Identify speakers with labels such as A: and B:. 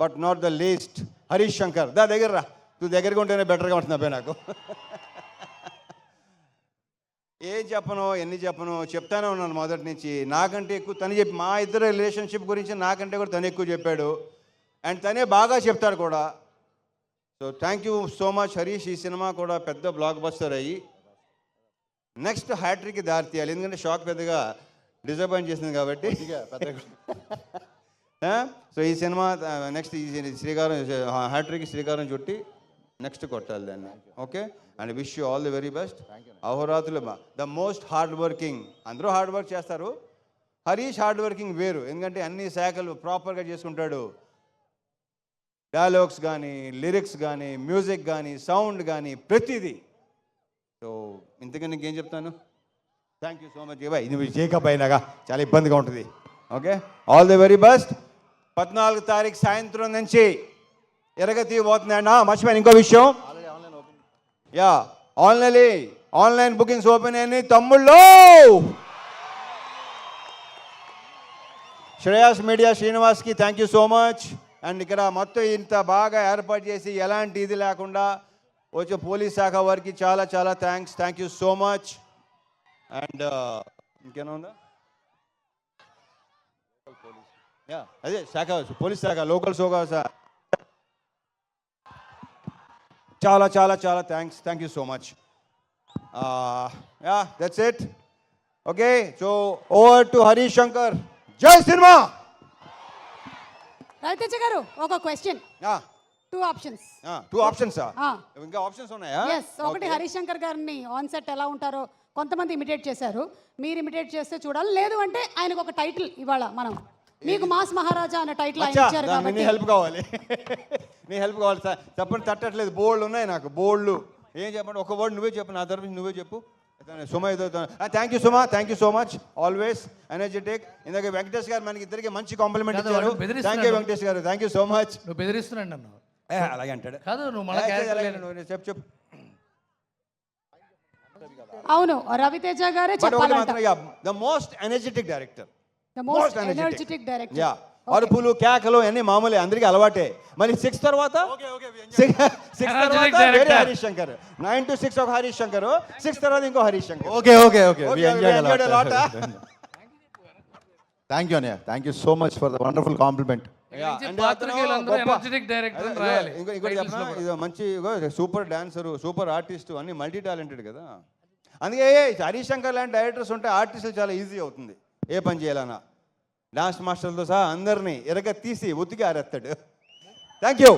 A: But not the least Harish Shankar. దగ్గర రా, నువ్వు దగ్గరగా ఉంటేనే బెటర్గా ఉంటుంది అబ్బాయి నాకు. ఏం చెప్పను, ఎన్ని చెప్పను, చెప్తానే ఉన్నాను మొదటి నుంచి. నాకంటే ఎక్కువ తను చెప్పి, మా ఇద్దరు రిలేషన్షిప్ గురించి నాకంటే కూడా తను ఎక్కువ చెప్పాడు. అండ్ తనే బాగా చెప్తాడు కూడా. So thank you so much Harish. ఈ సినిమా కూడా పెద్ద బ్లాక్ బస్టర్ అయ్యి నెక్స్ట్ హ్యాట్రిక్కి దారి తీయాలి. ఎందుకంటే షాక్ పెద్దగా డిసప్పాయింట్ చేసింది కాబట్టి. సో ఈ సినిమా నెక్స్ట్ ఈ శ్రీకారం హ్యాట్రిక్కి శ్రీకారం చుట్టి నెక్స్ట్ కొట్టాలి దాన్ని. Okay, and wish you all the very best. అహోరాత్రులు ద మోస్ట్ హార్డ్ వర్కింగ్. అందరూ హార్డ్ వర్క్ చేస్తారు, హరీష్ హార్డ్ వర్కింగ్ వేరు. ఎందుకంటే అన్ని శాఖలు ప్రాపర్గా చేసుకుంటాడు. డైలాగ్స్ కానీ, లిరిక్స్ కానీ, మ్యూజిక్ కానీ, సౌండ్ కానీ, ప్రతిదీ. సో ఇంతకన్నా ఇంకేం చెప్తాను. Thank you so much. Bye, నువ్వు జేకప్ అయినాగా చాలా ఇబ్బందిగా ఉంటుంది. Okay, all the very best. 14 తారీఖు సాయంత్రం నుంచి ఎరగతి పోతున్నాయన్నా. మర్చిపోయాను ఇంకో విషయం. యా, ఆన్లైన్ బుకింగ్స్ ఓపెన్ అయినాయి తమ్ముళ్ళు. శ్రేయాస్ మీడియా శ్రీనివాస్కి thank you so much. And ఇక్కడ మొత్తం ఇంత బాగా ఏర్పాటు చేసి ఎలాంటి ఇది లేకుండా వచ్చే పోలీస్ శాఖ వారికి చాలా చాలా thanks. Thank you so much. And ఇంకేనా ఉందా? అదే శాఖ, పోలీస్ శాఖ, లోకల్ శాఖ, చాలా చాలా చాలా thanks. Thank you so much. Yeah, that's it. Okay, so over to Harish Shankar. జై సినిమా.
B: రవితేజ గారు ఒక క్వశ్చన్. 2 ఆప్షన్స్.
A: 2 ఆప్షన్సా? ఇంకా ఆప్షన్స్ ఉన్నాయా?
B: yes. ఒకటి హరీష్ శంకర్ గారిని ఆన్ సెట్ ఎలా ఉంటారో కొంతమంది ఇమిటేట్ చేశారు, మీరు ఇమిటేట్ చేస్తే చూడాలి. లేదు అంటే ఆయనకు ఒక టైటిల్ ఇవాళ మనం మీకు మాస్ మహారాజా అనే టైటిల్ ఆయన ఇచ్చారు కాబట్టి
A: నీ హెల్ప్ కావాలి. నీ హెల్ప్ కావాలి సార్. చెప్పండి, తట్టట్లేదు. బోల్డ్ ఉన్నాయి నాకు, బోల్డ్. ఏం చెప్పండి, ఒక వర్డ్ నువ్వే చెప్పు, నా తరఫు నువ్వే చెప్పు. సుమ ఏదో. Thank you Suma, thank you so much. Always energetic. ఇందాక వెంకటేష్ గారు మనకి ఇద్దరికి మంచి కాంప్లిమెంట్ ఇచ్చారు. థ్యాంక్ యూ వెంకటేష్ గారు, థ్యాంక్ యూ సో మచ్.
C: నువ్వు బెదిరిస్తున్నాడు నన్ను.
A: అలాగే అంటాడు.
C: కాదు, నువ్వు మళ్ళీ
A: చెప్పు.
B: అవును, రవితేజ గారే చెప్పాలంట.
A: The most energetic director.
B: The most energetic director.
A: Yeah, అరుపులు కేకలు అన్ని మామూలే, అందరికీ అలవాటే. మళ్ళీ 6 తర్వాత వేరే హరీష్ శంకర్. 9 to 6 ఒక హరీష్ శంకర్, 6 తర్వాత ఇంకో Harish Shankar.
D: Okay. Thank you అన్నయ్య. Thank you so much for the wonderful compliment.
A: మంచి సూపర్ డాన్సరు, సూపర్ ఆర్టిస్టు, అన్ని మల్టీ టాలెంటెడ్ కదా. అందుకే హరీష్ శంకర్ లాంటి డైరెక్టర్స్ ఉంటే ఆర్టిస్టులు చాలా ఈజీ అవుతుంది ఏ పని చేయాలన్నా. డాన్స్ మాస్టర్లతో సహా అందరినీ ఎరగ తీసి ఉతికి ఆరేస్తాడు. Thank you.